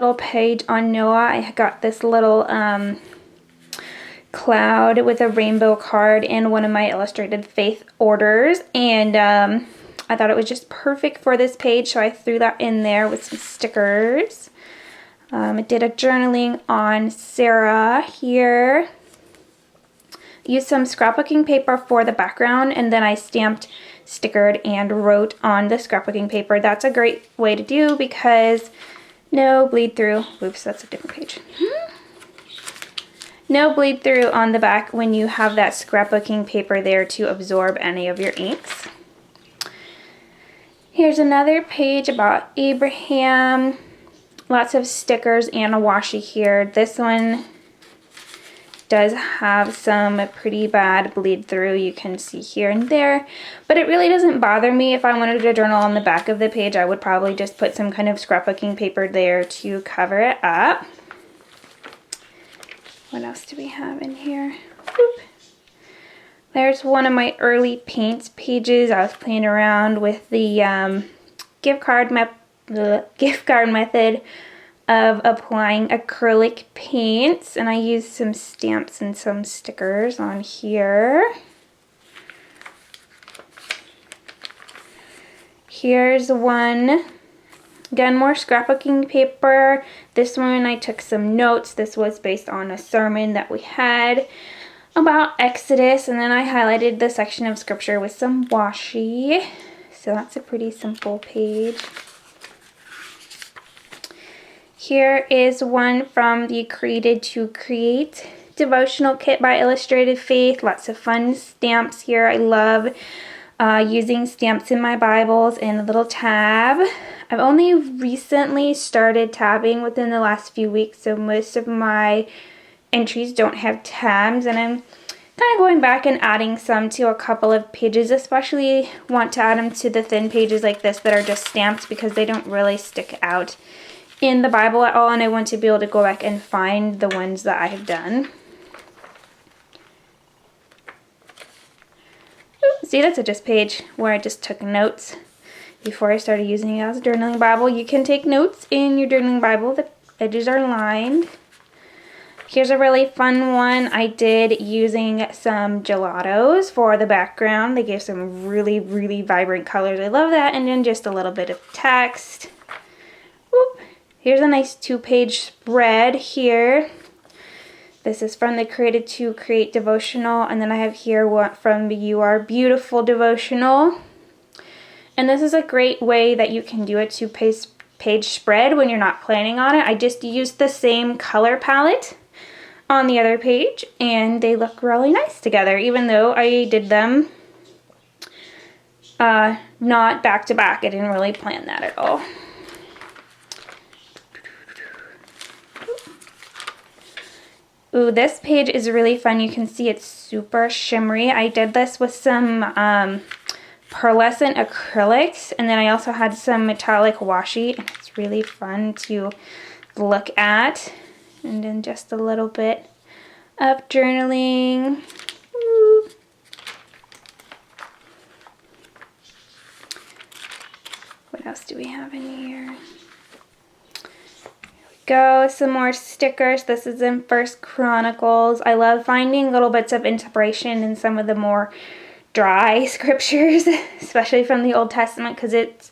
Little page on Noah. I got this little cloud with a rainbow card in one of my illustrated faith orders, and I thought it was just perfect for this page, so I threw that in there with some stickers. I did a journaling on Sarah here. Used some scrapbooking paper for the background, and then I stamped, stickered, and wrote on the scrapbooking paper. That's a great way to do because no bleed through. Oops, that's a different page. No bleed through on the back when you have that scrapbooking paper there to absorb any of your inks. Here's another page about Abraham. Lots of stickers and a washi here. This one does have some pretty bad bleed through, you can see here and there, but it really doesn't bother me. If I wanted to journal on the back of the page, I would probably just put some kind of scrapbooking paper there to cover it up. What else do we have in here? Boop. There's one of my early paints pages. I was playing around with the gift card method of applying acrylic paints, and I used some stamps and some stickers on here. Here's one, again more scrapbooking paper. This one I took some notes. This was based on a sermon that we had about Exodus, and then I highlighted the section of scripture with some washi. So that's a pretty simple page. Here is one from the Created to Create devotional kit by Illustrated Faith. Lots of fun stamps here. I love using stamps in my Bibles and a little tab. I've only recently started tabbing within the last few weeks, so most of my entries don't have tabs, and I'm kind of going back and adding some to a couple of pages. Especially want to add them to the thin pages like this that are just stamped because they don't really stick out in the Bible at all, and I want to be able to go back and find the ones that I have done. Ooh, see, that's a just page where I just took notes before I started using it as a journaling Bible. You can take notes in your journaling Bible. The edges are lined. Here's a really fun one I did using some gelatos for the background. They gave some really, really vibrant colors. I love that. And then just a little bit of text. Whoop. Here's a nice 2-page spread here. This is from the Created to Create devotional, and then I have here one from the You Are Beautiful devotional. And this is a great way that you can do a 2-page spread when you're not planning on it. I just used the same color palette on the other page, and they look really nice together, even though I did them not back to back. I didn't really plan that at all. Ooh, this page is really fun. You can see it's super shimmery. I did this with some pearlescent acrylics, and then I also had some metallic washi, and it's really fun to look at. And then just a little bit of journaling. Ooh. What else do we have in here? Go, some more stickers. This is in First Chronicles. I love finding little bits of inspiration in some of the more dry scriptures, especially from the Old Testament, because it's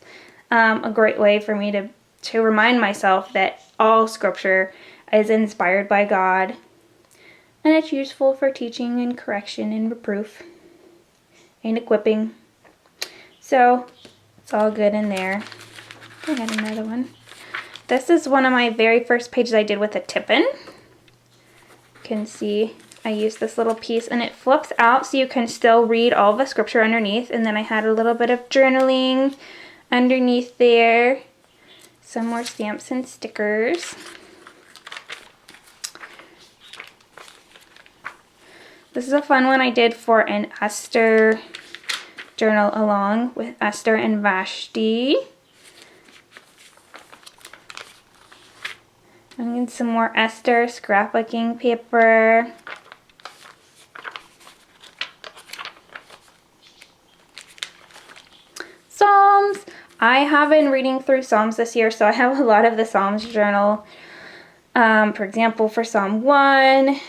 a great way for me to remind myself that all scripture is inspired by God, and it's useful for teaching and correction and reproof and equipping. So it's all good in there. I got another one. This is one of my very first pages I did with a tip-in. You can see I used this little piece, and it flips out so you can still read all the scripture underneath. And then I had a little bit of journaling underneath there. Some more stamps and stickers. This is a fun one I did for an Esther journal along with Esther and Vashti. I need some more Esther scrapbooking paper. Psalms. I have been reading through Psalms this year, so I have a lot of the Psalms journal. For example, for Psalm 1, it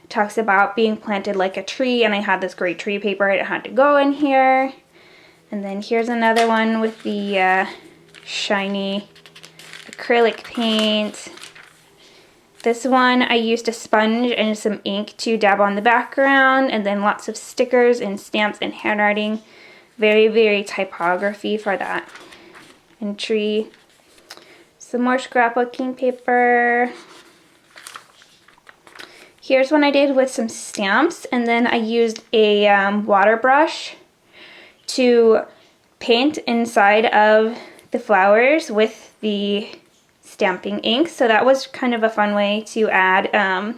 talks about being planted like a tree, and I had this great tree paper. It had to go in here. And then here's another one with the shiny acrylic paint. This one I used a sponge and some ink to dab on the background, and then lots of stickers and stamps and handwriting. Very, very typography for that. And tree. Some more scrapbooking paper. Here's one I did with some stamps, and then I used a water brush to paint inside of the flowers with the stamping ink. So that was kind of a fun way to add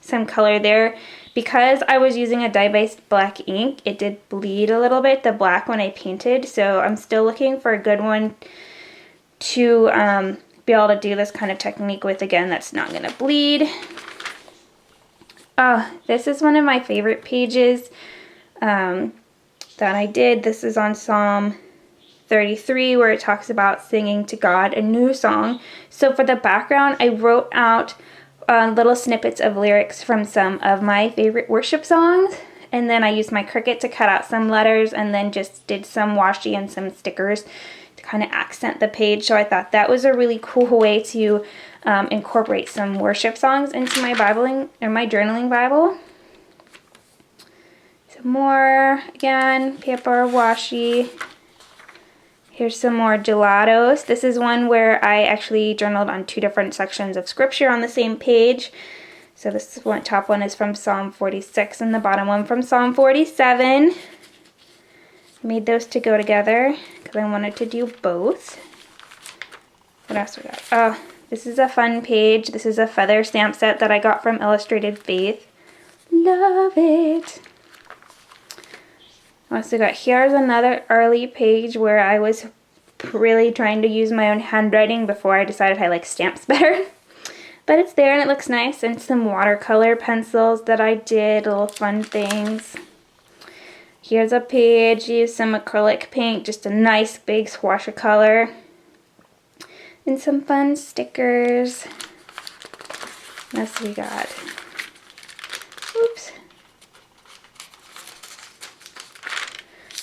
some color there. Because I was using a dye-based black ink, it did bleed a little bit, the black, when I painted. So I'm still looking for a good one to be able to do this kind of technique with, again, that's not going to bleed. Oh, this is one of my favorite pages that I did. This is on Psalm 33, where it talks about singing to God a new song. So for the background, I wrote out little snippets of lyrics from some of my favorite worship songs. And then I used my Cricut to cut out some letters, and then just did some washi and some stickers to kind of accent the page. So I thought that was a really cool way to incorporate some worship songs into my Bibling, or my journaling Bible. Some more, again, paper, washi. Here's some more gelatos. This is one where I actually journaled on 2 different sections of scripture on the same page. So this one, top one is from Psalm 46, and the bottom one from Psalm 47. I made those to go together because I wanted to do both. What else we got? Oh, this is a fun page. This is a feather stamp set that I got from Illustrated Faith. Love it. Also got, here's another early page where I was really trying to use my own handwriting before I decided I like stamps better. But it's there and it looks nice. And some watercolor pencils that I did, little fun things. Here's a page, used some acrylic paint, just a nice big swatch of color. And some fun stickers. What else we got? Oops.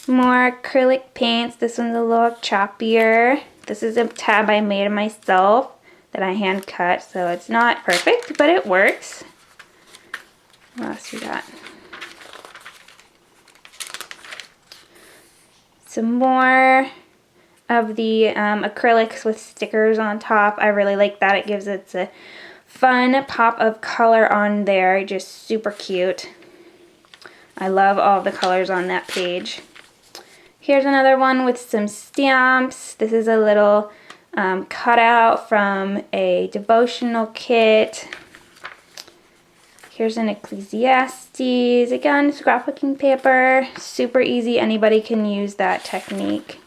More acrylic paints. This one's a little choppier. This is a tab I made myself that I hand cut, so it's not perfect, but it works. What else we got? Some more of the acrylics with stickers on top. I really like that. It gives it a fun pop of color on there. Just super cute. I love all the colors on that page. Here's another one with some stamps. This is a little cutout from a devotional kit. Here's an Ecclesiastes. Again, scrapbooking paper. Super easy. Anybody can use that technique.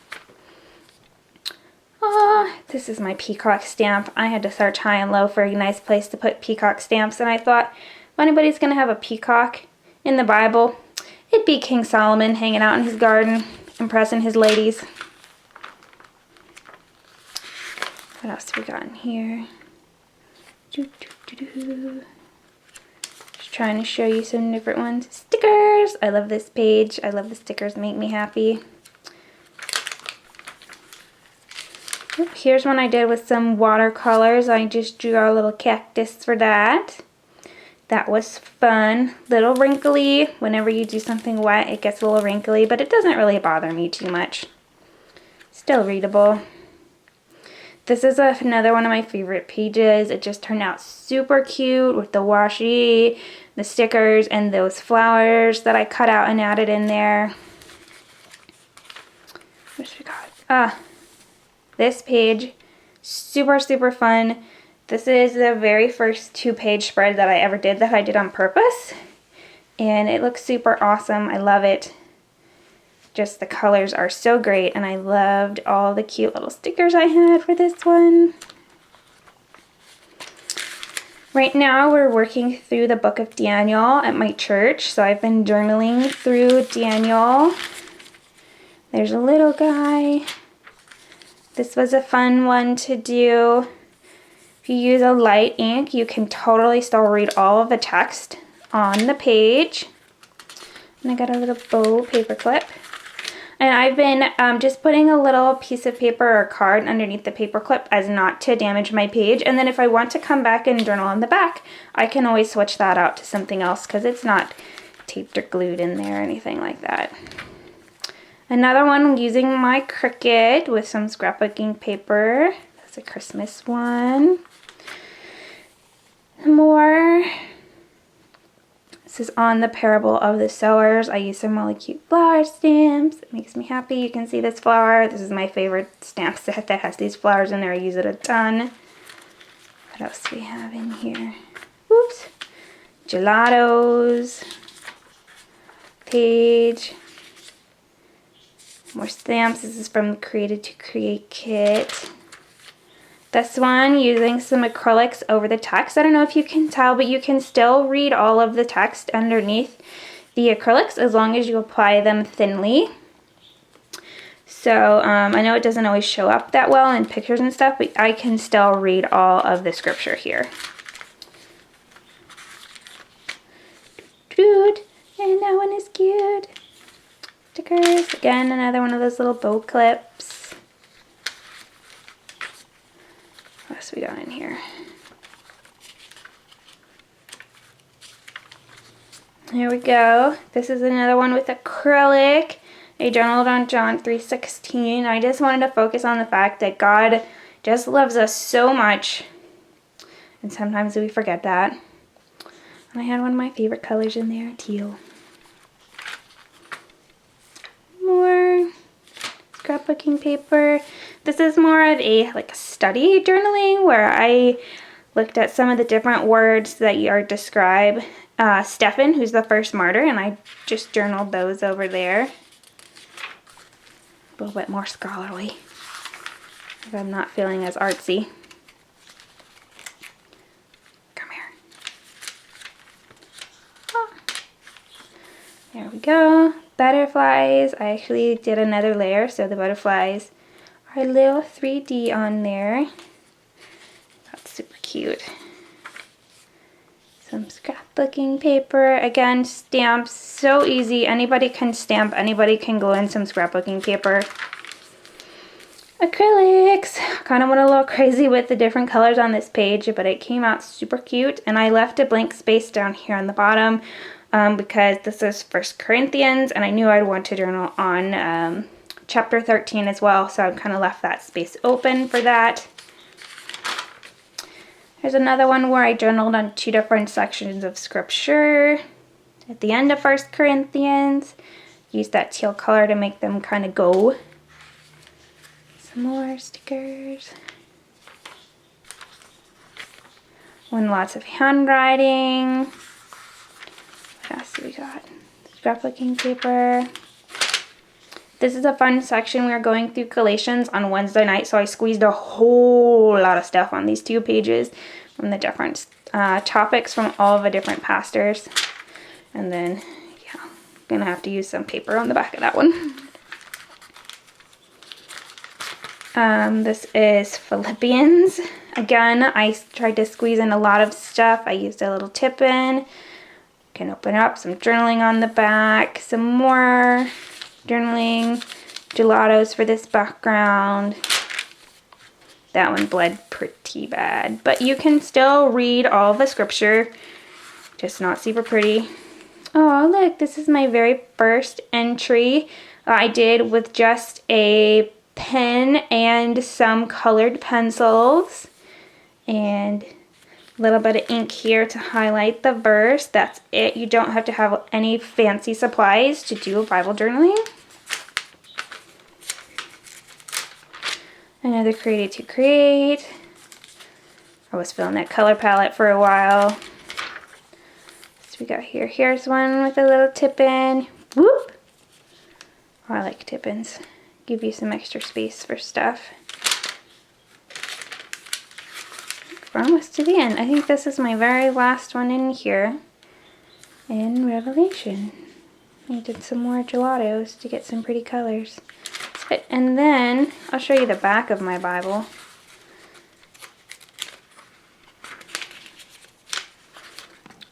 Oh, this is my peacock stamp. I had to search high and low for a nice place to put peacock stamps, and I thought, if anybody's going to have a peacock in the Bible, it'd be King Solomon hanging out in his garden, impressing his ladies. What else we got in here? Just trying to show you some different ones. Stickers! I love this page. I love the stickers, make me happy. Here's one I did with some watercolors. I just drew a little cactus for that. That was fun. Little wrinkly. Whenever you do something wet, it gets a little wrinkly, but it doesn't really bother me too much. Still readable. This is another one of my favorite pages. It just turned out super cute with the washi, the stickers, and those flowers that I cut out and added in there. What else we got? This page, super, super fun. This is the very first 2-page spread that I ever did that I did on purpose. And it looks super awesome. I love it. Just the colors are so great, and I loved all the cute little stickers I had for this one. Right now we're working through the book of Daniel at my church, so I've been journaling through Daniel. There's a little guy. This was a fun one to do. If you use a light ink, you can totally still read all of the text on the page. And I got a little bow paper clip. And I've been just putting a little piece of paper or card underneath the paper clip as not to damage my page. And then if I want to come back and journal on the back, I can always switch that out to something else because it's not taped or glued in there or anything like that. Another one using my Cricut with some scrapbooking paper. That's a Christmas one. More. This is on the parable of the sowers. I use some really cute flower stamps. It makes me happy. You can see this flower. This is my favorite stamp set that has these flowers in there. I use it a ton. What else do we have in here? Oops. Gelatos. Page. More stamps. This is from the Created to Create kit. This one using some acrylics over the text. I don't know if you can tell, but you can still read all of the text underneath the acrylics as long as you apply them thinly. So I know it doesn't always show up that well in pictures and stuff, but I can still read all of the scripture here. Dude, and that one is cute. Stickers. Again, another one of those little bow clips. What else we got in here? Here we go. This is another one with acrylic. I journaled on John 3:16. I just wanted to focus on the fact that God just loves us so much. And sometimes we forget that. And I had one of my favorite colors in there, teal. More scrapbooking paper. This is more of a study journaling where I looked at some of the different words that are describe Stephen, who's the first martyr, and I just journaled those over there. A little bit more scholarly if I'm not feeling as artsy. Come here. Oh. There we go. Butterflies. I actually did another layer, so the butterflies are a little 3D on there. That's super cute. Some scrapbooking paper. Again, stamps. So easy. Anybody can stamp. Anybody can glue in some scrapbooking paper. Acrylics. Kind of went a little crazy with the different colors on this page, but it came out super cute. And I left a blank space down here on the bottom because this is 1 Corinthians, and I knew I'd want to journal on chapter 13 as well, so I kind of left that space open for that. There's another one where I journaled on 2 different sections of scripture. At the end of 1 Corinthians, use that teal color to make them kind of go. Some more stickers. One lots of handwriting. What else do we got? Scrapbooking paper. This is a fun section. We are going through Galatians on Wednesday night, so I squeezed a whole lot of stuff on these 2 pages from the different topics from all of the different pastors. And then, yeah, I'm going to have to use some paper on the back of that one. This is Philippians. Again, I tried to squeeze in a lot of stuff. I used a little tip-in. Can open up some journaling on the back, some more journaling, gelatos for this background. That one bled pretty bad, but you can still read all the scripture, just not super pretty. Oh, look, this is my very first entry I did with just a pen and some colored pencils and a little bit of ink here to highlight the verse. That's it. You don't have to have any fancy supplies to do Bible journaling. Another Created to Create. I was filling that color palette for a while. So we got here. Here's one with a little tip-in. Whoop! Oh, I like tip-ins. Give you some extra space for stuff. We're almost to the end. I think this is my very last one in here. In Revelation. I did some more gelatos to get some pretty colors. And then I'll show you the back of my Bible.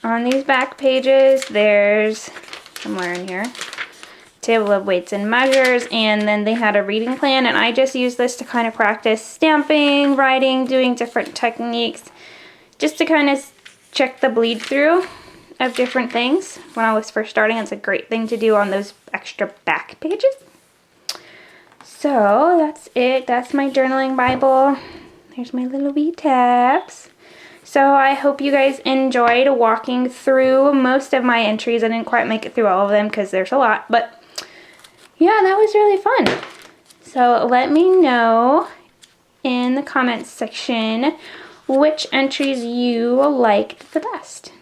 On these back pages, there's somewhere in here, table of weights and measures, and then they had a reading plan, and I just used this to kind of practice stamping, writing, doing different techniques, just to kind of check the bleed through of different things. When I was first starting, it's a great thing to do on those extra back pages. So that's it. That's my journaling Bible. There's my little wee tabs. So I hope you guys enjoyed walking through most of my entries. I didn't quite make it through all of them because there's a lot, but yeah, that was really fun. So let me know in the comments section which entries you liked the best.